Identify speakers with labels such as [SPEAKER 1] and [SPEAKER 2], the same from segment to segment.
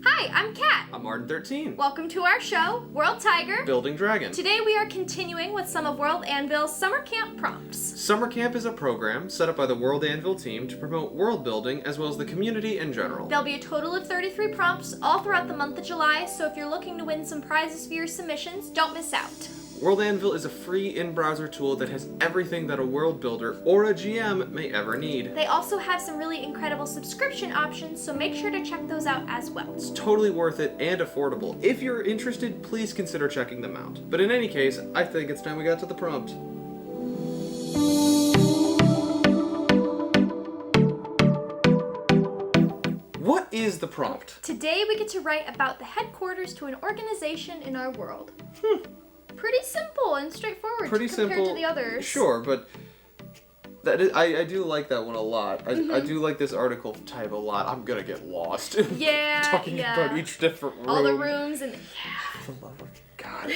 [SPEAKER 1] Hi, I'm Kat.
[SPEAKER 2] I'm Arden 13.
[SPEAKER 1] Welcome to our show, World Tiger.
[SPEAKER 2] Building Dragon.
[SPEAKER 1] Today we are continuing with some of World Anvil's summer camp prompts.
[SPEAKER 2] Summer Camp is a program set up by the World Anvil team to promote world building as well as the community in general.
[SPEAKER 1] There'll be a total of 33 prompts all throughout the month of July, so if you're looking to win some prizes for your submissions, don't miss out.
[SPEAKER 2] World Anvil is a free in-browser tool that has everything that a world builder or a GM may ever need.
[SPEAKER 1] They also have some really incredible subscription options, so make sure to check those out as well.
[SPEAKER 2] It's totally worth it and affordable. If you're interested, please consider checking them out. But in any case, I think it's time we got to the prompt. What is the prompt?
[SPEAKER 1] Today we get to write about the headquarters to an organization in our world. Pretty simple and straightforward compared to the others.
[SPEAKER 2] Sure, but I do like that one a lot. I do like this article type a lot. I'm gonna get lost.
[SPEAKER 1] Yeah,
[SPEAKER 2] Talking about each different room.
[SPEAKER 1] All the rooms and
[SPEAKER 2] For the love of God.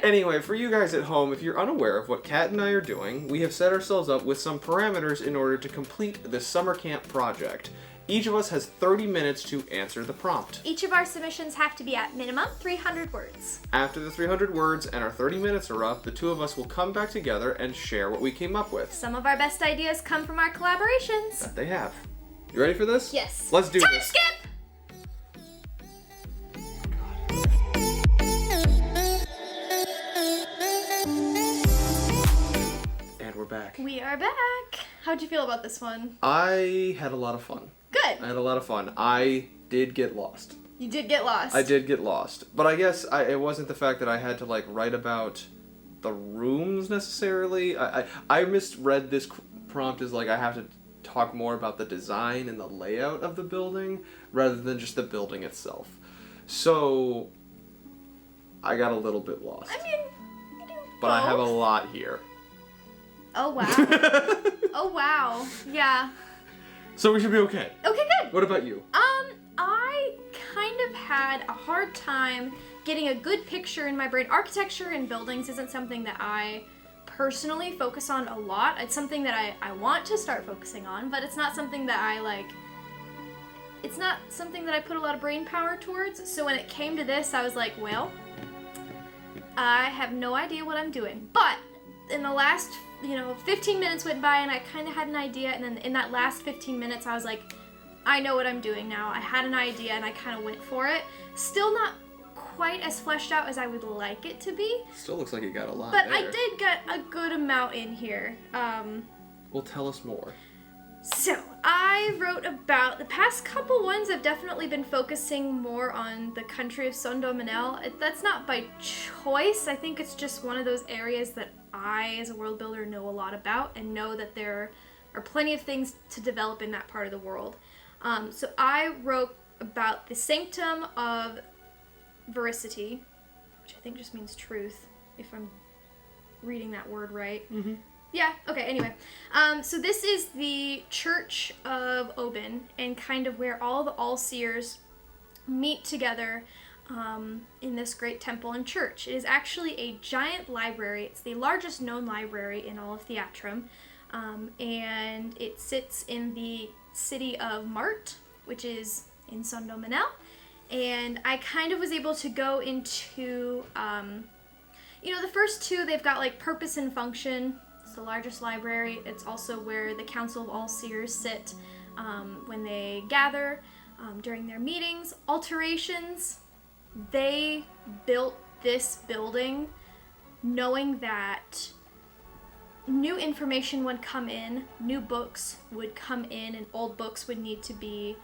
[SPEAKER 2] Anyway, for you guys at home, if you're unaware of what Kat and I are doing, we have set ourselves up with some parameters in order to complete this summer camp project. Each of us has 30 minutes to answer the prompt.
[SPEAKER 1] Each of our submissions have to be at minimum 300 words.
[SPEAKER 2] After the 300 words and our 30 minutes are up, the two of us will come back together and share what we came up with.
[SPEAKER 1] Some of our best ideas come from our collaborations.
[SPEAKER 2] That they have. You ready for this?
[SPEAKER 1] Yes.
[SPEAKER 2] Let's do
[SPEAKER 1] Time
[SPEAKER 2] this.
[SPEAKER 1] skip!
[SPEAKER 2] And we're back.
[SPEAKER 1] We are back. How'd you feel about this one?
[SPEAKER 2] I had a lot of fun.
[SPEAKER 1] Good.
[SPEAKER 2] I had a lot of fun. I did get lost.
[SPEAKER 1] You did get lost.
[SPEAKER 2] I did get lost. But I guess it wasn't the fact that I had to write about the rooms necessarily. I misread this prompt as I have to talk more about the design and the layout of the building rather than just the building itself. So I got a little bit lost.
[SPEAKER 1] I mean, you do
[SPEAKER 2] but
[SPEAKER 1] both.
[SPEAKER 2] I have a lot here.
[SPEAKER 1] Oh, wow. Oh, wow. Yeah.
[SPEAKER 2] So we should be okay.
[SPEAKER 1] Okay, good.
[SPEAKER 2] What about you?
[SPEAKER 1] I kind of had a hard time getting a good picture in my brain. Architecture and buildings isn't something that I personally focus on a lot. It's something that I want to start focusing on, but it's not something that it's not something that I put a lot of brain power towards. So when it came to this, I was like, well, I have no idea what I'm doing. But in the last 15 minutes went by and I kind of had an idea, and then in that last 15 minutes I was like, I know what I'm doing now. I had an idea and I kind of went for it. Still not quite as fleshed out as I would like it to be.
[SPEAKER 2] Still looks like you got a lot
[SPEAKER 1] But
[SPEAKER 2] there.
[SPEAKER 1] I did get a good amount in here.
[SPEAKER 2] Well, tell us more.
[SPEAKER 1] So, I wrote about, the past couple ones I've definitely been focusing more on the country of Saint-Domingue. That's not by choice. I think it's just one of those areas that I, as a world builder, know a lot about and know that there are plenty of things to develop in that part of the world. So I wrote about the Sanctum of Veracity, which I think just means truth, if I'm reading that word right.
[SPEAKER 2] Mm-hmm.
[SPEAKER 1] Yeah, okay, anyway. So this is the Church of Oban, and kind of where all the All-Seers meet together in this great temple and church. It is actually a giant library. It's the largest known library in all of Theatrum, and it sits in the city of Mart, which is in Saint-Domingue, and I kind of was able to go into, the first two, they've got purpose and function. It's the largest library. It's also where the Council of All Seers sit when they gather during their meetings. Alterations, they built this building knowing that new information would come in, new books would come in, and old books would need to be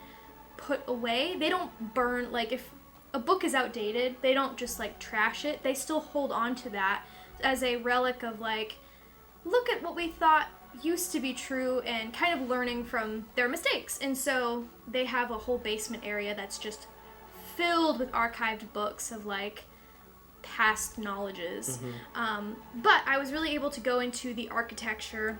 [SPEAKER 1] put away. They don't burn, if a book is outdated, they don't just trash it. They still hold on to that as a relic of look at what we thought used to be true and kind of learning from their mistakes. And so they have a whole basement area that's just filled with archived books of past knowledges.
[SPEAKER 2] Mm-hmm.
[SPEAKER 1] But I was really able to go into the architecture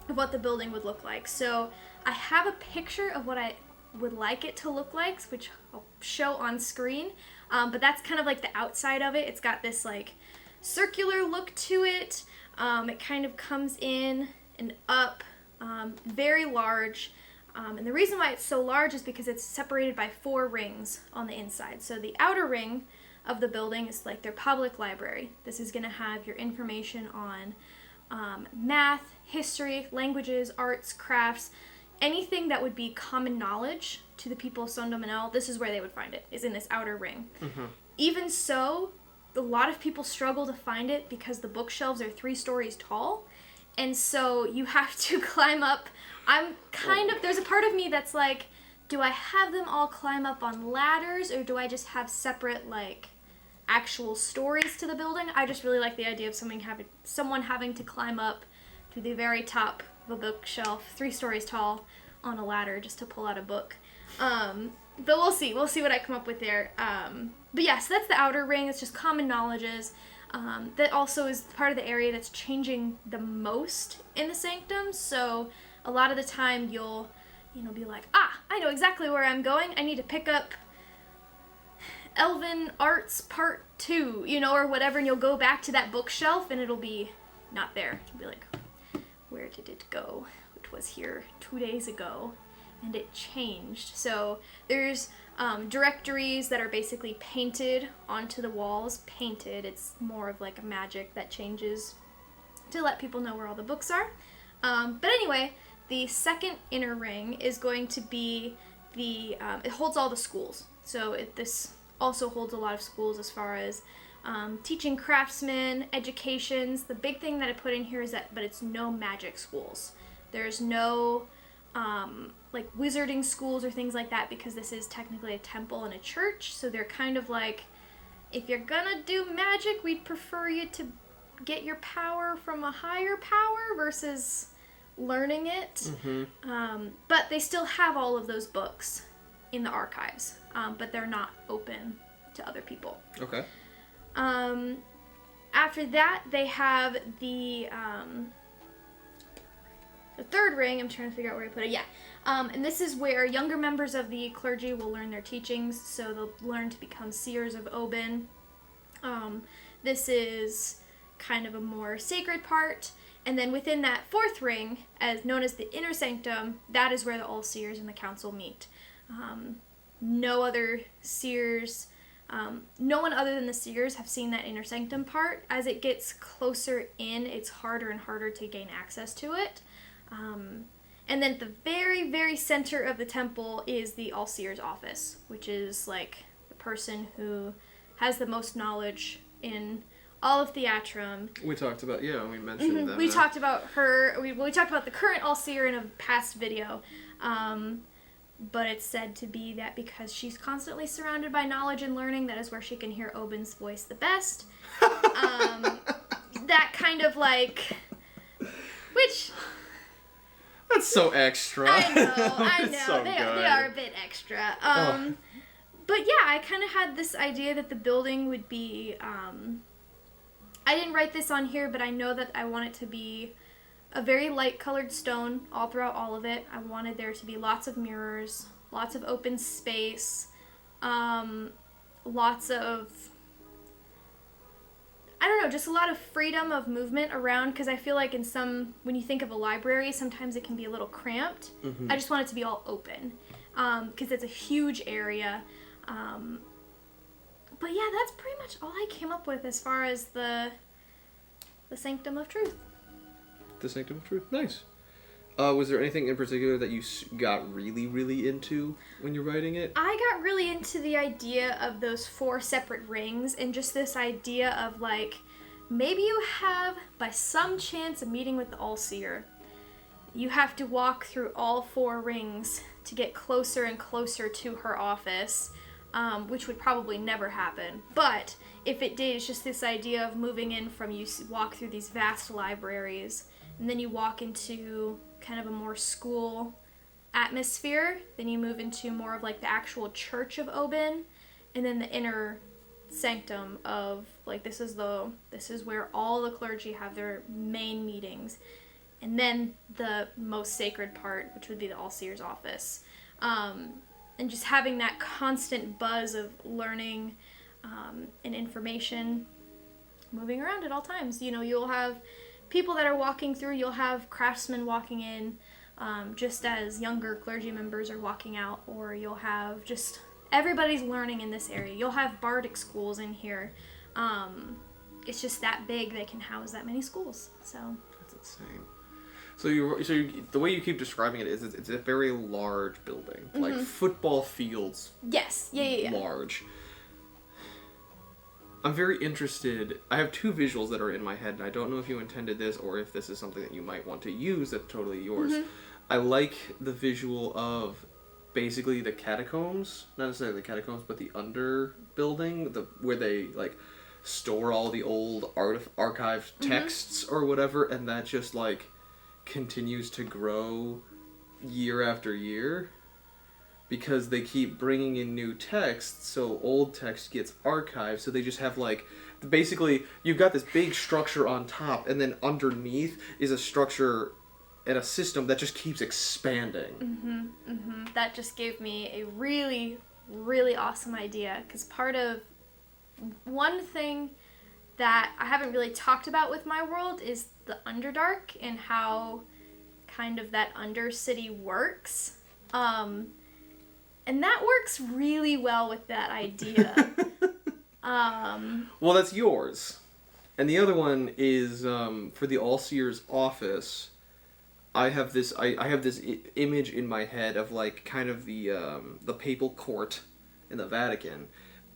[SPEAKER 1] of what the building would look like. So I have a picture of what I would like it to look like, which I'll show on screen. But that's kind of the outside of it. It's got this circular look to it. It kind of comes in and up, very large. And the reason why it's so large is because it's separated by 4 rings on the inside. So the outer ring of the building is like their public library. This is going to have your information on math, history, languages, arts, crafts, anything that would be common knowledge to the people of Sondominel. This is where they would find it, is in this outer ring. Mm-hmm. Even so, a lot of people struggle to find it because the bookshelves are 3 stories tall. And so you have to climb up. There's a part of me that's like, do I have them all climb up on ladders, or do I just have separate, like, actual stories to the building? I just really like the idea of someone having to climb up to the very top of a bookshelf, 3 stories tall, on a ladder just to pull out a book. But we'll see what I come up with there. But yeah, so that's the outer ring. It's just common knowledges. That also is part of the area that's changing the most in the Sanctum. So a lot of the time you'll be like, I know exactly where I'm going. I need to pick up Elven Arts Part 2, or whatever, and you'll go back to that bookshelf and it'll be not there. You'll be like, where did it go? It was here 2 days ago, and it changed. So there's directories that are basically painted onto the walls. Painted, it's more of like a magic that changes to let people know where all the books are. But anyway, the second inner ring is going to be it holds all the schools. So this also holds a lot of schools as far as teaching craftsmen, educations. The big thing that I put in here is but it's no magic schools. There's no like wizarding schools or things like that, because this is technically a temple and a church. So they're kind of like, if you're gonna do magic, we'd prefer you to get your power from a higher power versus learning it. Mm-hmm. But they still have all of those books in the archives, but they're not open to other people. Okay. After that, they have the third ring. I'm trying to figure out where I put it. Yeah. And this is where younger members of the clergy will learn their teachings, so they'll learn to become seers of Oban. This is kind of a more sacred part. And then within that 4th ring, as known as the Inner Sanctum, that is where the All-Seers and the Council meet. No other seers, no one other than the seers have seen that Inner Sanctum part. As it gets closer in, it's harder and harder to gain access to it. And then at the very, very center of the temple is the All-Seer's office, which is like the person who has the most knowledge in all of Theatrum.
[SPEAKER 2] We talked about, we mentioned them.
[SPEAKER 1] We talked about her, we talked about the current All-Seer in a past video. But it's said to be that because she's constantly surrounded by knowledge and learning, that is where she can hear Oban's voice the best. That kind of like, which...
[SPEAKER 2] That's so extra.
[SPEAKER 1] I know. So they are a bit extra. But yeah, I kind of had this idea that the building would be, I didn't write this on here, but I know that I want it to be a very light colored stone all throughout all of it. I wanted there to be lots of mirrors, lots of open space, lots of, I don't know, just a lot of freedom of movement around, because I feel like when you think of a library, sometimes it can be a little cramped. Mm-hmm. I just want it to be all open, because it's a huge area. But yeah, that's pretty much all I came up with as far as the Sanctum of Truth.
[SPEAKER 2] The Sanctum of Truth. Nice. Was there anything in particular that you got really, really into when you're writing it?
[SPEAKER 1] I got really into the idea of those 4 separate rings, and just this idea of like, maybe you have, by some chance, a meeting with the All-Seer. You have to walk through all 4 rings to get closer and closer to her office, which would probably never happen. But if it did, it's just this idea of moving in from, you walk through these vast libraries, and then you walk into kind of a more school atmosphere. Then you move into more of like the actual church of Oban, and then the inner sanctum of like, this is where all the clergy have their main meetings. And then the most sacred part, which would be the All-Seer's office. And just having that constant buzz of learning and information moving around at all times. You'll have people that are walking through, you'll have craftsmen walking in, just as younger clergy members are walking out, or you'll have just everybody's learning in this area. You'll have bardic schools in here. It's just that big, they can house that many schools. So
[SPEAKER 2] that's insane. So the way you keep describing it is it's a very large building, like football fields.
[SPEAKER 1] Yes, yeah.
[SPEAKER 2] Large. I'm very interested. I have two visuals that are in my head, and I don't know if you intended this or if this is something that you might want to use that's totally yours. I like the visual of basically the catacombs, not necessarily the catacombs, but the underbuilding, where they like store all the old archived texts or whatever, and that just like continues to grow year after year because they keep bringing in new texts, so old text gets archived, so they just have like basically you've got this big structure on top, and then underneath is a structure and a system that just keeps expanding.
[SPEAKER 1] That just gave me a really, really awesome idea, because part of one thing that I haven't really talked about with my world is the Underdark and how kind of that Undercity works. And that works really well with that idea.
[SPEAKER 2] Well, that's yours. And the other one is for the All-Seer's office. I have this image in my head of like kind of the papal court in the Vatican,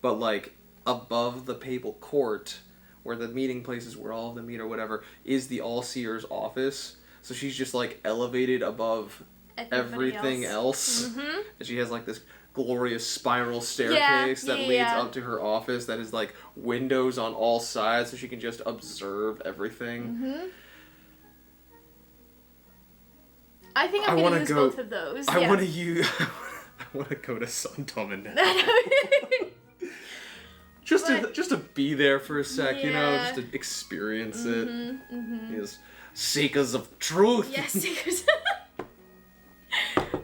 [SPEAKER 2] but like above the papal court, where the meeting places where all of them meet or whatever, is the All-Seer's office. So she's just like elevated above everything else. And she has like this glorious spiral staircase that leads up to her office that is like windows on all sides, so she can just observe everything.
[SPEAKER 1] I think I'm going to use both of those.
[SPEAKER 2] I want to go to Sanctum now. Just to be there for a sec, you know, just to experience it. Yes. Seekers of truth.
[SPEAKER 1] Yes, seekers.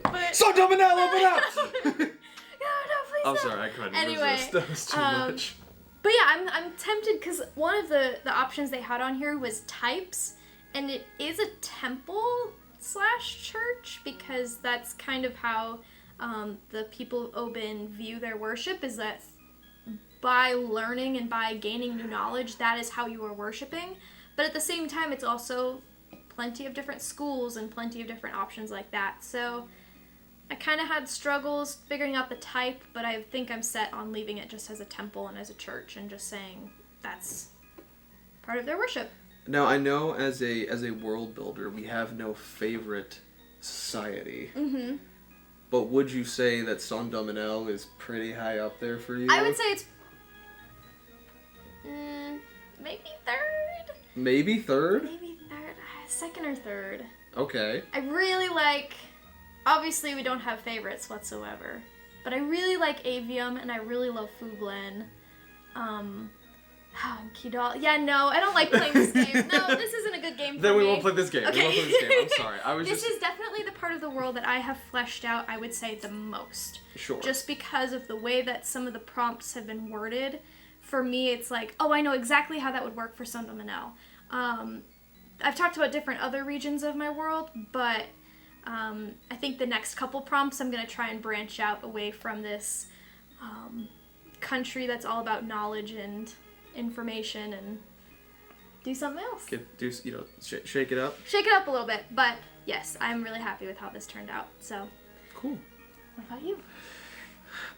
[SPEAKER 1] But
[SPEAKER 2] Sanctum and Ellecrid, open up!
[SPEAKER 1] No, please.
[SPEAKER 2] I'm sorry, I couldn't resist. That was too much.
[SPEAKER 1] But yeah, I'm tempted because one of the options they had on here was types, and it is a temple / church, because that's kind of how the people of Oban view their worship, is that by learning and by gaining new knowledge, that is how you are worshiping. But at the same time, it's also plenty of different schools and plenty of different options like that. So I kind of had struggles figuring out the type, but I think I'm set on leaving it just as a temple and as a church, and just saying that's part of their worship.
[SPEAKER 2] Now, I know as a world builder, we have no favorite society. But would you say that Sanctum and El is pretty high up there for you?
[SPEAKER 1] I would say it's maybe third.
[SPEAKER 2] Maybe third?
[SPEAKER 1] Maybe third. Second or third.
[SPEAKER 2] Okay.
[SPEAKER 1] I really like... Obviously, we don't have favorites whatsoever. But I really like Avium, and I really love Fuglen. Kidal. Yeah, no, I don't like playing this game. No, this isn't a good game for me.
[SPEAKER 2] Then we won't play this game.
[SPEAKER 1] Okay.
[SPEAKER 2] We won't play this game. I'm sorry.
[SPEAKER 1] This is definitely the part of the world that I have fleshed out, I would say, the most.
[SPEAKER 2] Sure.
[SPEAKER 1] Just because of the way that some of the prompts have been worded. For me, it's like, oh, I know exactly how that would work for Sanctum and El. I've talked about different other regions of my world, but I think the next couple prompts I'm going to try and branch out away from this country that's all about knowledge and information, and do something else.
[SPEAKER 2] Shake it up.
[SPEAKER 1] Shake it up a little bit, but yes, I'm really happy with how this turned out. So,
[SPEAKER 2] cool.
[SPEAKER 1] What about you?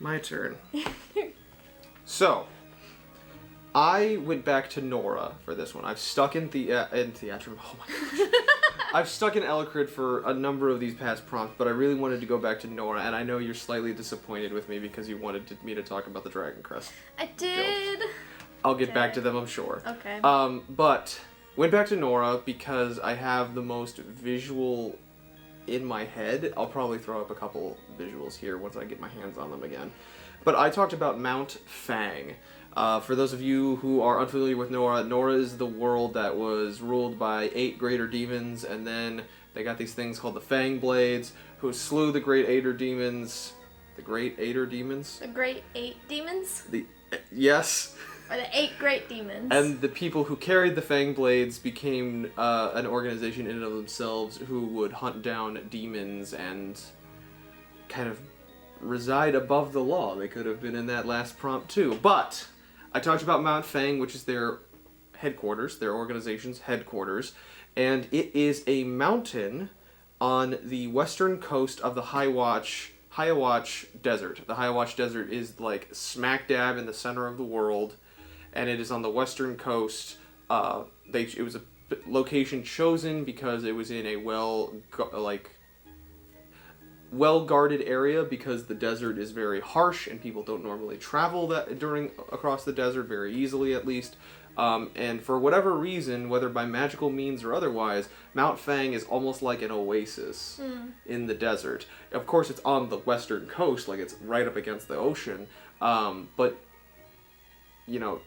[SPEAKER 2] My turn. So, I went back to Nora for this one. I've stuck in Theatrum. Oh my gosh. I've stuck in Ellecrid for a number of these past prompts, but I really wanted to go back to Nora, and I know you're slightly disappointed with me because you wanted me to talk about the Dragon Crest.
[SPEAKER 1] I did.
[SPEAKER 2] I'll get back to them, I'm sure.
[SPEAKER 1] Okay.
[SPEAKER 2] But went back to Nora because I have the most visual in my head. I'll probably throw up a couple visuals here once I get my hands on them again. But I talked about Mount Fang. For those of you who are unfamiliar with Nora, Nora is the world that was ruled by 8 greater demons, and then they got these things called the Fang Blades, who slew the great 8 demons. The great 8 demons?
[SPEAKER 1] The great 8 demons?
[SPEAKER 2] Yes.
[SPEAKER 1] Or the 8 great demons.
[SPEAKER 2] And the people who carried the Fang Blades became an organization in and of themselves who would hunt down demons and kind of reside above the law. They could have been in that last prompt too. But I talked about Mount Fang, which is their headquarters, their organization's headquarters. And it is a mountain on the western coast of the Hiawatch Desert. The Hiawatch Desert is like smack dab in the center of the world. And it is on the western coast. It was a location chosen because it was in a well-guarded area, because the desert is very harsh and people don't normally travel across the desert very easily, at least. And for whatever reason, whether by magical means or otherwise, Mount Fang is almost like an oasis in the desert. Of course, it's on the western coast, like it's right up against the ocean, but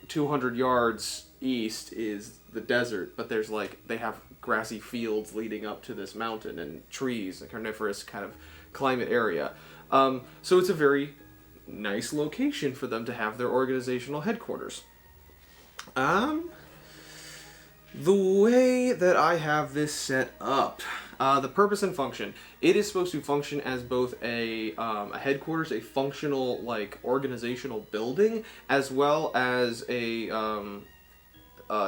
[SPEAKER 2] 200 yards east is the desert, but there's they have grassy fields leading up to this mountain and trees, a carnivorous kind of climate area. So it's a very nice location for them to have their organizational headquarters. The way that I have this set up, the purpose and function, it is supposed to function as both a headquarters, a functional, organizational building, as well as a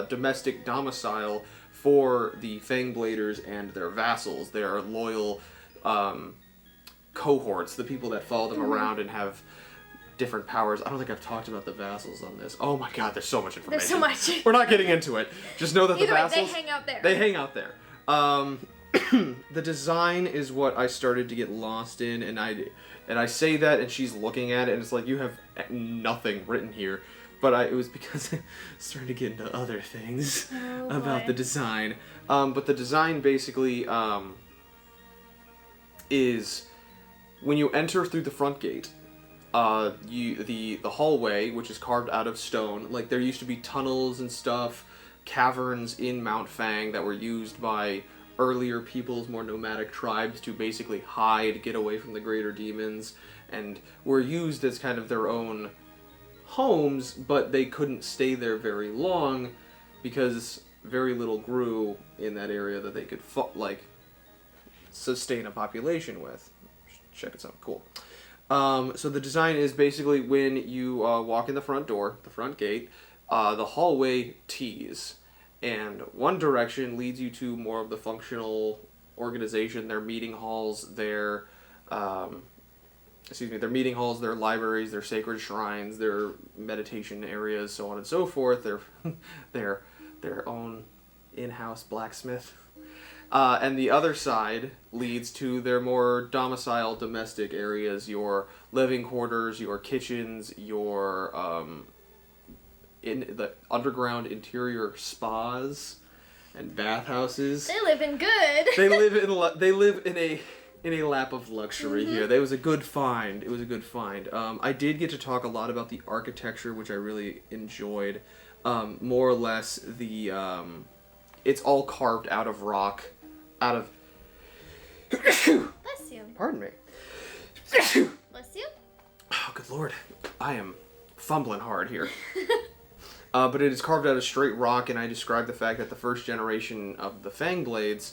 [SPEAKER 2] domestic domicile for the Fangbladers and their vassals, their loyal cohorts, the people that follow them around and have different powers. I don't think I've talked about the vassals on this. Oh my god, there's so much information.
[SPEAKER 1] There's so much.
[SPEAKER 2] We're not getting into it. Just know that the vassals...
[SPEAKER 1] they hang out there.
[SPEAKER 2] They hang out there. The design is what I started to get lost in, and I say that, and she's looking at it, and it's like, you have nothing written here. But it was because I started to get into other things about the design. But the design basically is when you enter through the front gate, the hallway, which is carved out of stone, there used to be tunnels and stuff, caverns in Mount Fang that were used by earlier peoples, more nomadic tribes, to basically hide, get away from the greater demons, and were used as kind of their own homes, but they couldn't stay there very long because very little grew in that area that they could sustain a population with. Check it out. Cool. So the design is basically when you walk in the front door, the front gate, the hallway tees, and one direction leads you to more of the functional organization, their meeting halls, their libraries, their sacred shrines, their meditation areas, so on and so forth, their own in-house blacksmith. And the other side leads to their more domicile domestic areas, your living quarters, your kitchens, your in the underground interior spas and bathhouses.
[SPEAKER 1] They live in good.
[SPEAKER 2] They live in a lap of luxury here. That was a good find. It was a good find. I did get to talk a lot about the architecture, which I really enjoyed. More or less it's all carved out of rock.
[SPEAKER 1] Bless you.
[SPEAKER 2] Pardon me.
[SPEAKER 1] Bless you.
[SPEAKER 2] Oh, good lord. I am fumbling hard here. But it is carved out of straight rock, and I described the fact that the first generation of the Fangbladers,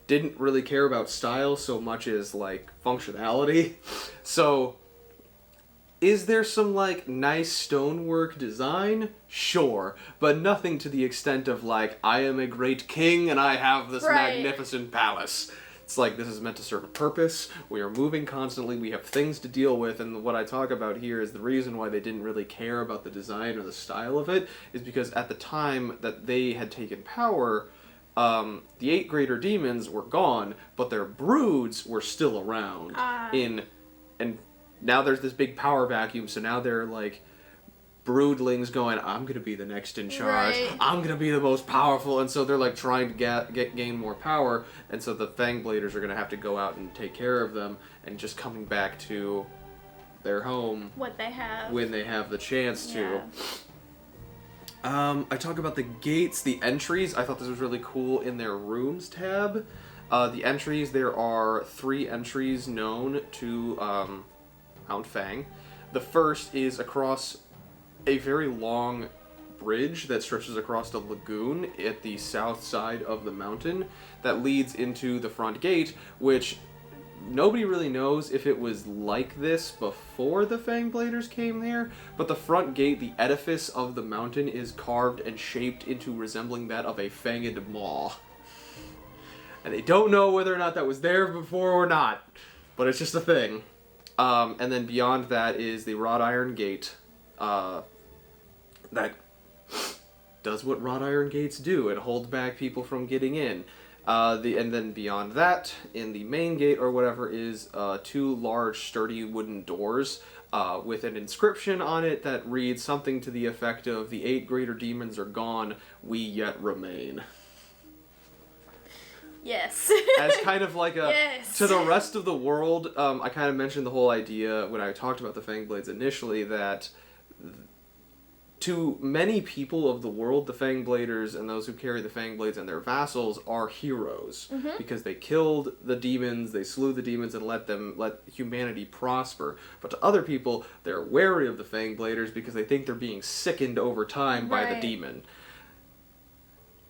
[SPEAKER 2] didn't really care about style so much as, functionality. So, is there some, nice stonework design? Sure. But nothing to the extent of, I am a great king and I have this magnificent palace. It's this is meant to serve a purpose. We are moving constantly. We have things to deal with. And what I talk about here is the reason why they didn't really care about the design or the style of it is because at the time that they had taken power, the 8 greater demons were gone, but their broods were still around. And now there's this big power vacuum, so now they're broodlings going, I'm going to be the next in charge.
[SPEAKER 1] Right.
[SPEAKER 2] I'm going to be the most powerful. And so they're trying to gain more power. And so the Fangbladers are going to have to go out and take care of them and just coming back to their home.
[SPEAKER 1] What they have.
[SPEAKER 2] When they have the chance to. I talk about the gates, the entries. I thought this was really cool in their rooms tab. The entries, there are 3 entries known to Mount Fang. The first is across a very long bridge that stretches across the lagoon at the south side of the mountain that leads into the front gate, which nobody really knows if it was like this before the Fangbladers came there, but the front gate, the edifice of the mountain, is carved and shaped into resembling that of a fanged maw. And they don't know whether or not that was there before or not, but it's just a thing. And then beyond that is the wrought iron gate that does what wrought iron gates do. It holds back people from getting in. And then beyond that, in the main gate or whatever, is 2 large sturdy wooden doors with an inscription on it that reads something to the effect of, "The 8 greater demons are gone, we yet remain."
[SPEAKER 1] Yes.
[SPEAKER 2] As kind of like a...
[SPEAKER 1] Yes.
[SPEAKER 2] To the rest of the world, I kind of mentioned the whole idea when I talked about the Fangblades initially, that to many people of the world, the Fangbladers and those who carry the Fangblades and their vassals are heroes.
[SPEAKER 1] Mm-hmm.
[SPEAKER 2] Because they killed the demons, they slew the demons, and let humanity prosper. But to other people, they're wary of the Fangbladers because they think they're being sickened over time by the demon.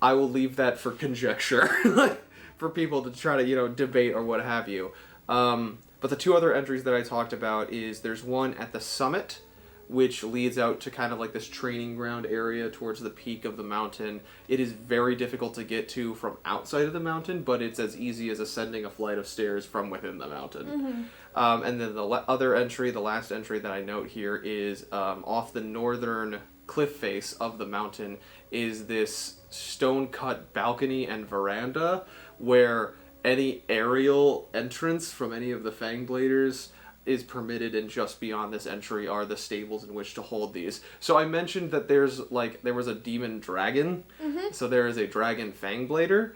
[SPEAKER 2] I will leave that for conjecture. For people to try to, debate or what have you. But the 2 other entries that I talked about is there's one at the summit, which leads out to kind of like this training ground area towards the peak of the mountain. It is very difficult to get to from outside of the mountain, but it's as easy as ascending a flight of stairs from within the mountain. Mm-hmm. And then the other entry, the last entry that I note here is off the northern cliff face of the mountain is this stone-cut balcony and veranda where any aerial entrance from any of the Fangbladers is permitted, and just beyond this entry are the stables in which to hold these. So I mentioned that there was a demon dragon, so there is a dragon Fangblader.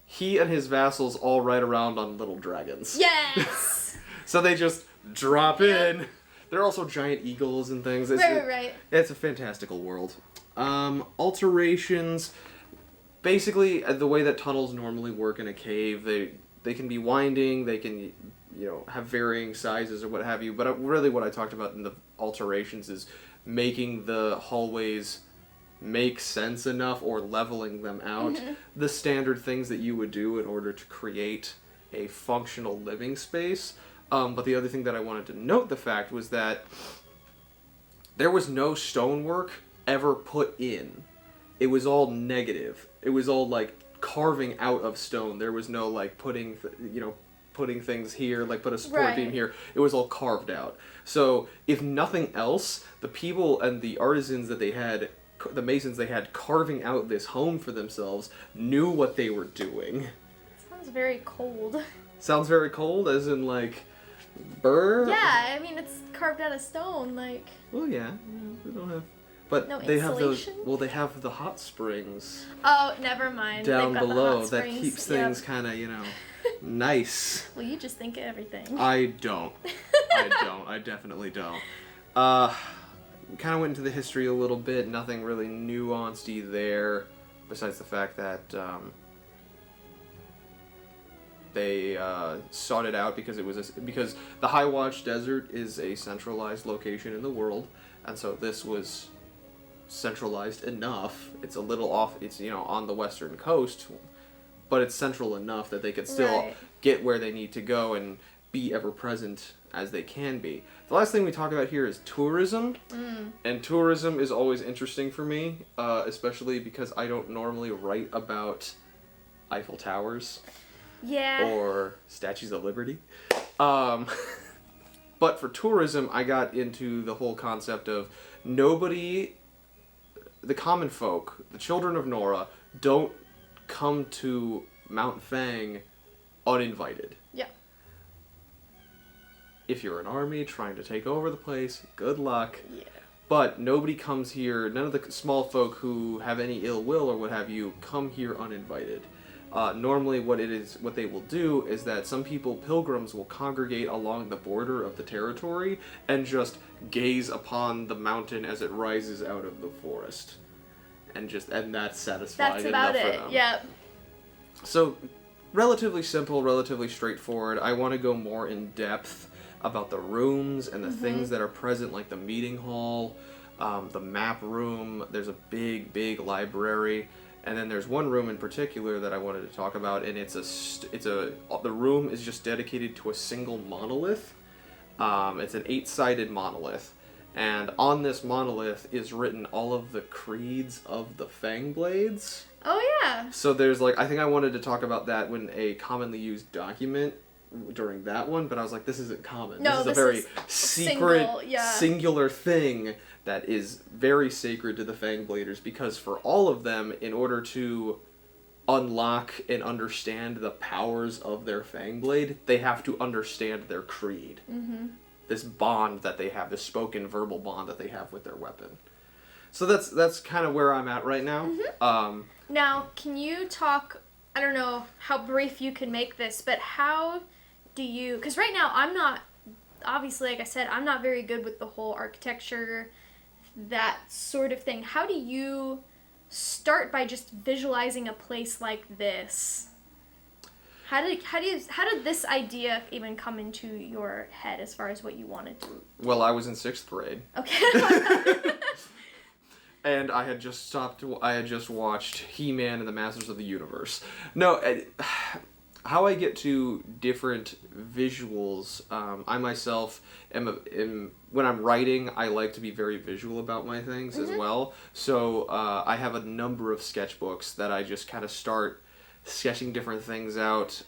[SPEAKER 2] He and his vassals all ride around on little dragons.
[SPEAKER 1] Yes!
[SPEAKER 2] So they just drop in. There are also giant eagles and things.
[SPEAKER 1] Right.
[SPEAKER 2] It's a fantastical world. Alterations... Basically, the way that tunnels normally work in a cave, they can be winding, they can, have varying sizes or what have you, but really what I talked about in the alterations is making the hallways make sense enough or leveling them out. Mm-hmm. The standard things that you would do in order to create a functional living space. But the other thing that I wanted to note the fact was that there was no stonework ever put in. It was all negative. It was all like carving out of stone. There was no like putting things here, like put a support beam here. It was all carved out. So if nothing else, the people and the artisans that they had, the masons they had carving out this home for themselves, knew what they were doing.
[SPEAKER 1] Sounds very cold.
[SPEAKER 2] Sounds very cold, as in like, burr?
[SPEAKER 1] Yeah, I mean it's carved out of stone, like.
[SPEAKER 2] Well, yeah, we don't have. But
[SPEAKER 1] no
[SPEAKER 2] they have those.
[SPEAKER 1] insulation?
[SPEAKER 2] Well, they have the hot springs.
[SPEAKER 1] Oh, never mind.
[SPEAKER 2] Down
[SPEAKER 1] They've got
[SPEAKER 2] below
[SPEAKER 1] the hot
[SPEAKER 2] that
[SPEAKER 1] springs.
[SPEAKER 2] keeps things kind of, nice.
[SPEAKER 1] Well, you just think of everything.
[SPEAKER 2] I don't. I definitely don't. We kind of went into the history a little bit. Nothing really nuanced there, besides the fact that they sought it out because because the High Watch Desert is a centralized location in the world, and so this was centralized enough. It's a little off. It's on the western coast, but it's central enough that they could still get where they need to go and be ever present as they can be. The last thing we talk about here is tourism, and tourism is always interesting for me, especially because I don't normally write about Eiffel Towers or Statues of Liberty. But for tourism, I got into the whole concept of the common folk, the children of Nora, don't come to Mount Fang uninvited.
[SPEAKER 1] Yeah.
[SPEAKER 2] If you're an army trying to take over the place, good luck.
[SPEAKER 1] Yeah.
[SPEAKER 2] But nobody comes here, none of the small folk who have any ill will or what have you, come here uninvited. Normally what they will do is that some pilgrims will congregate along the border of the territory and just gaze upon the mountain as it rises out of the forest. And that's satisfying enough for them.
[SPEAKER 1] Yep.
[SPEAKER 2] So, relatively simple, relatively straightforward. I want to go more in depth about the rooms and the things that are present, like the meeting hall. the map room. There's a big library, and then there's one room in particular that I wanted to talk about, and the room is just dedicated to a single monolith. It's an 8-sided monolith, and on this monolith is written all of the creeds of the Fang blades.
[SPEAKER 1] Oh yeah.
[SPEAKER 2] So there's I think I wanted to talk about that when a commonly used document during that one, but I was like, this isn't common.
[SPEAKER 1] No,
[SPEAKER 2] this is a very secret, singular thing that is very sacred to the Fang bladers, because for all of them, in order to unlock and understand the powers of their Fang blade, they have to understand their creed. Mm-hmm. This bond that they have, this spoken verbal bond that they have with their weapon. So that's kind of where I'm at right now.
[SPEAKER 1] Mm-hmm. Now, can you talk, I don't know how brief you can make this, but how do you, because right now I'm not, obviously, like I said, I'm not very good with the whole architecture, that sort of thing. How do you start by just visualizing a place like this? How did this idea even come into your head as far as what you wanted to?
[SPEAKER 2] Well, I was in 6th grade.
[SPEAKER 1] Okay.
[SPEAKER 2] And I had just watched He-Man and the Masters of the Universe. No, how I get to different visuals, I myself am when I'm writing, I like to be very visual about my things as well. So I have a number of sketchbooks that I just kind of start sketching different things out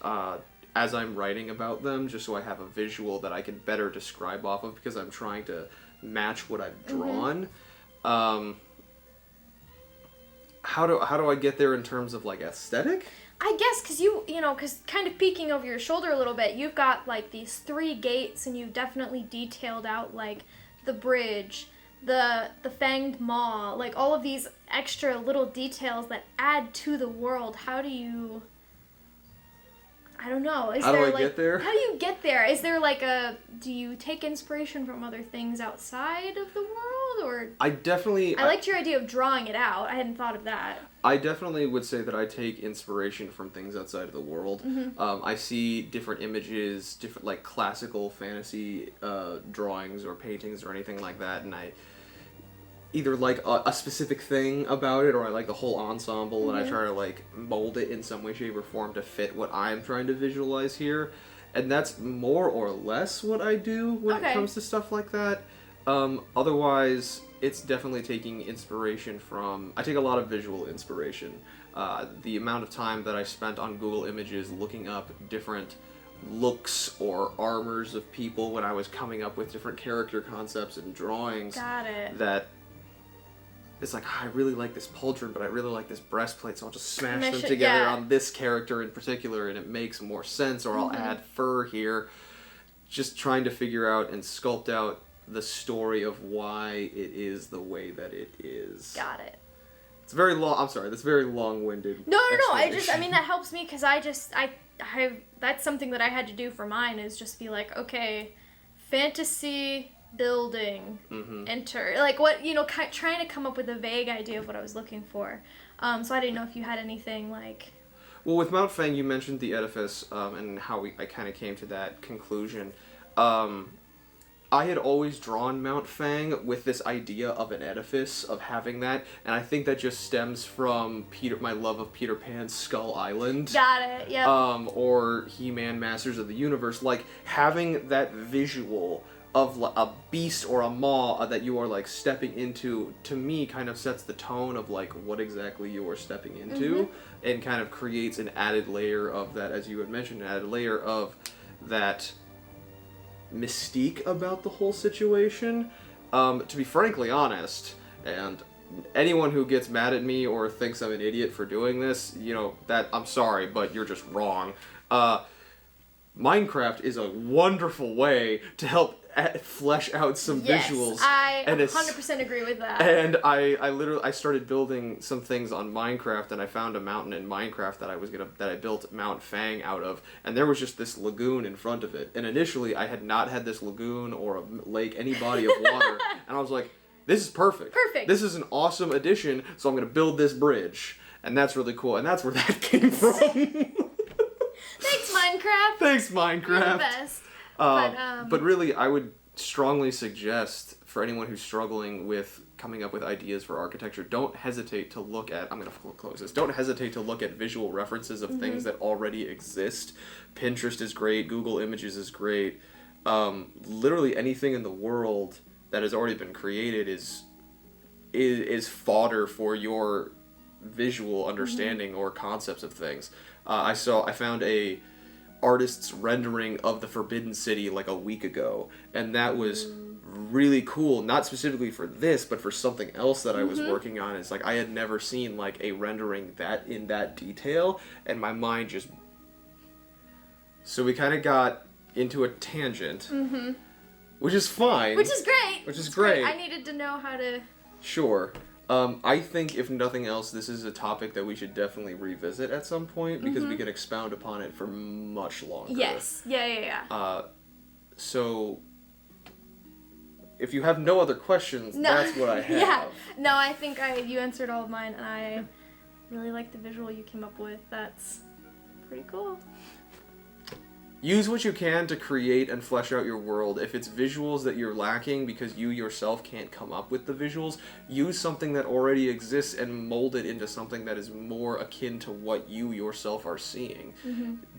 [SPEAKER 2] as I'm writing about them, just so I have a visual that I can better describe off of, because I'm trying to match what I've drawn. How do I get there in terms of aesthetic?
[SPEAKER 1] I guess because kind of peeking over your shoulder a little bit, you've got these 3 gates, and you've definitely detailed out the bridge, the fanged maw, all of these extra little details that add to the world. How do you? I don't know.
[SPEAKER 2] How do I get there?
[SPEAKER 1] How do you get there? Is there do you take inspiration from other things outside of the world, or? I liked your idea of drawing it out. I hadn't thought of that.
[SPEAKER 2] I definitely would say that I take inspiration from things outside of the world. Mm-hmm. I see different images, different classical fantasy drawings or paintings or anything like that, and I either like a specific thing about it, or I like the whole ensemble, and I try to mold it in some way, shape, or form to fit what I'm trying to visualize here. And that's more or less what I do when it comes to stuff like that. Otherwise, it's definitely taking inspiration from... I take a lot of visual inspiration. The amount of time that I spent on Google Images looking up different looks or armors of people when I was coming up with different character concepts and drawings.
[SPEAKER 1] Got it.
[SPEAKER 2] That... It's I really like this pauldron, but I really like this breastplate, so I'll just smash them together on this character in particular, and it makes more sense, or I'll add fur here. Just trying to figure out and sculpt out the story of why it is the way that it is.
[SPEAKER 1] Got it.
[SPEAKER 2] It's very long. I'm sorry, that's very long-winded.
[SPEAKER 1] No. That helps me, because that's something that I had to do for mine, is just be okay, fantasy building, enter, trying to come up with a vague idea of what I was looking for. So I didn't know if you had anything
[SPEAKER 2] Well, with Mount Fang, you mentioned the edifice, and how I kind of came to that conclusion. I had always drawn Mount Fang with this idea of an edifice, of having that, and I think that just stems from my love of Peter Pan's Skull Island.
[SPEAKER 1] Got it, yep.
[SPEAKER 2] Or He-Man Masters of the Universe, having that visual of a beast or a maw that you are stepping into, to me kind of sets the tone of what exactly you are stepping into, and kind of creates an added layer of that, as you had mentioned, an added layer of that mystique about the whole situation. To be frankly honest, and anyone who gets mad at me or thinks I'm an idiot for doing this, that I'm sorry, but you're just wrong. Minecraft is a wonderful way to help flesh out some visuals.
[SPEAKER 1] I 100% agree with that.
[SPEAKER 2] And I started building some things on Minecraft, and I found a mountain in Minecraft that I built Mount Fang out of, and there was just this lagoon in front of it. And initially, I had not had this lagoon or a lake, any body of water, and I was like, this is perfect.
[SPEAKER 1] Perfect.
[SPEAKER 2] This is an awesome addition, so I'm going to build this bridge. And that's really cool, and that's where that came from.
[SPEAKER 1] Thanks, Minecraft.
[SPEAKER 2] Thanks, Minecraft.
[SPEAKER 1] You're the best.
[SPEAKER 2] But really, I would strongly suggest for anyone who's struggling with coming up with ideas for architecture, don't hesitate to look at, I'm going to close this, don't hesitate to look at visual references of things that already exist. Pinterest is great, Google Images is great. Literally anything in the world that has already been created is fodder for your visual understanding or concepts of things. I found a artist's rendering of the Forbidden City like a week ago, and that was really cool, not specifically for this, but for something else that I was working on. It's like I had never seen like a rendering that in that detail, and my mind just... So we kind of got into a tangent, which is fine.
[SPEAKER 1] Which is great.
[SPEAKER 2] Which is great.
[SPEAKER 1] I needed to know how to...
[SPEAKER 2] Sure. I think, if nothing else, this is a topic that we should definitely revisit at some point, because we can expound upon it for much longer.
[SPEAKER 1] Yes. Yeah.
[SPEAKER 2] So, if you have no other questions, that's what I have.
[SPEAKER 1] Yeah. No, I think you answered all of mine, and I really like the visual you came up with. That's pretty cool.
[SPEAKER 2] Use what you can to create and flesh out your world. If it's visuals that you're lacking because you yourself can't come up with the visuals, use something that already exists and mold it into something that is more akin to what you yourself are seeing.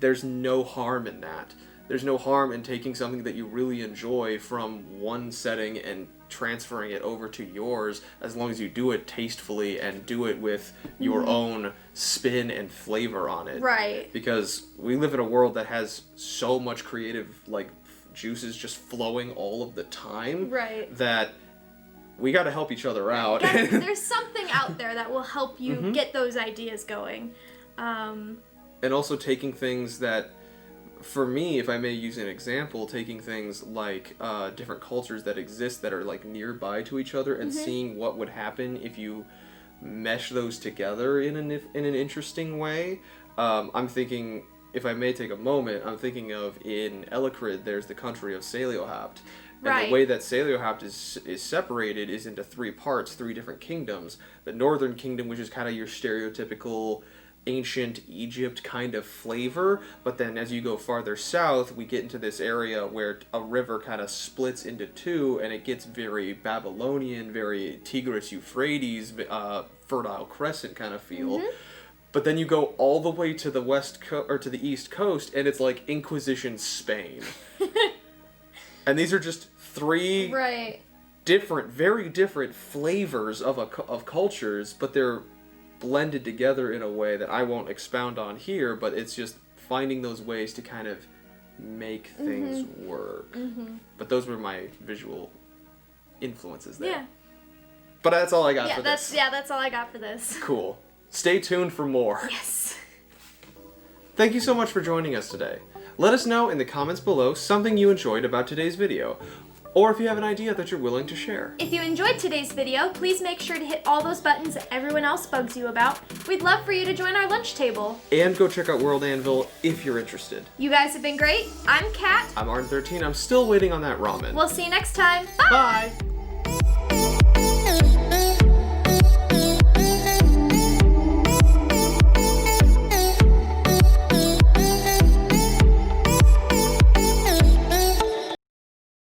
[SPEAKER 2] There's no harm in that. There's no harm in taking something that you really enjoy from one setting and transferring it over to yours, as long as you do it tastefully and do it with your own spin and flavor on it.
[SPEAKER 1] Right.
[SPEAKER 2] Because we live in a world that has so much creative, like, juices just flowing all of the time.
[SPEAKER 1] Right.
[SPEAKER 2] That we got to help each other out.
[SPEAKER 1] There's something out there that will help you get those ideas going.
[SPEAKER 2] And also taking things that... For me, if I may use an example, taking things like different cultures that exist that are like nearby to each other and seeing what would happen if you mesh those together in an interesting way. I'm thinking, if I may take a moment, I'm thinking of in Ellecrid, there's the country of Saliohapt. And the way that Saliohapt is separated is into three parts, three different kingdoms. The northern kingdom, which is kind of your stereotypical ancient Egypt kind of flavor, but then as you go farther south, we get into this area where a river kind of splits into two, and it gets very Babylonian, very Tigris-Euphrates, Fertile Crescent kind of feel. But then you go all the way to the or to the east coast, and it's like Inquisition Spain. And these are just three very different flavors of cultures, but they're blended together in a way that I won't expound on here, but it's just finding those ways to kind of make things work. But those were my visual influences there. Yeah. But that's all I got for this.
[SPEAKER 1] That's all I got for this.
[SPEAKER 2] Cool. Stay tuned for more.
[SPEAKER 1] Yes.
[SPEAKER 2] Thank you so much for joining us today. Let us know in the comments below something you enjoyed about today's video, or if you have an idea that you're willing to share.
[SPEAKER 1] If you enjoyed today's video, please make sure to hit all those buttons that everyone else bugs you about. We'd love for you to join our lunch table.
[SPEAKER 2] And go check out World Anvil if you're interested.
[SPEAKER 1] You guys have been great. I'm Kat.
[SPEAKER 2] I'm Arden13. I'm still waiting on that ramen.
[SPEAKER 1] We'll see you next time. Bye!
[SPEAKER 2] Bye!